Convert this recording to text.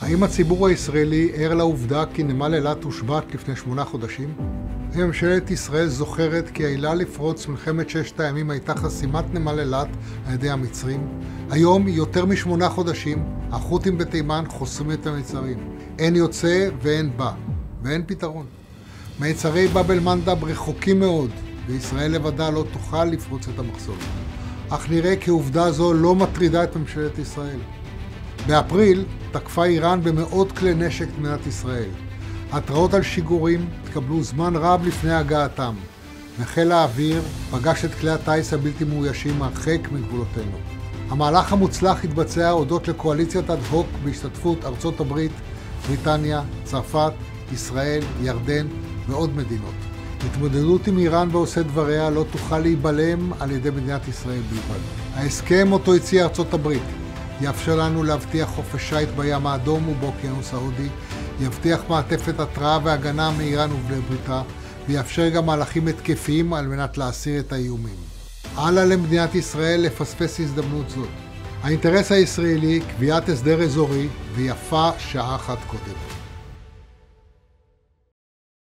האם הציבור הישראלי ער לעובדה כי נמל אילת הושבת לפני 8 חודשים? האם ממשלת ישראל זוכרת כי העילה לפרוץ מלחמת ששת הימים הייתה חסימת נמל אילת על ידי המצרים? היום, יותר מ8 חודשים, החות'ים בתימן חוסמים את המצרים. אין יוצא ואין בא, ואין פתרון. מיצרי באב אל-מנדב רחוקים מאוד, וישראל לבדה לא תוכל לפרוץ את המחסום. אך נראה כי עובדה זו לא מטרידה את ממשלת ישראל. באפריל תקפה איראן במאות כלי נשק את מדינת ישראל. התראות על שיגורים התקבלו זמן רב לפני הגעתם, וחיל האוויר פגש את כלי הטייס הבלתי מאוישים הרחק מגבולותינו. המהלך המוצלח התבצע הודות לקואליציית אד הוק בהשתתפות ארצות הברית, בריטניה, צרפת, ישראל, ירדן ועוד מדינות. התמודדות עם איראן ועושה דבריה לא תוכל להיבלם על ידי מדינת ישראל בלבד. ההסכם אותו הציע ארצות הברית יאפשר לנו להבטיח חופש שיט בים האדום ובאוקיינוס ההודי, יבטיח מעטפת התראה והגנה מאיראן ובני בריתה, ויאפשר גם מהלכים התקפיים על מנת להסיר את האיומים. אל לה למדינת ישראל לפספס הזדמנות זאת. האינטרס הישראלי, קביעת הסדר אזורי, ויפה שעה אחת קודם.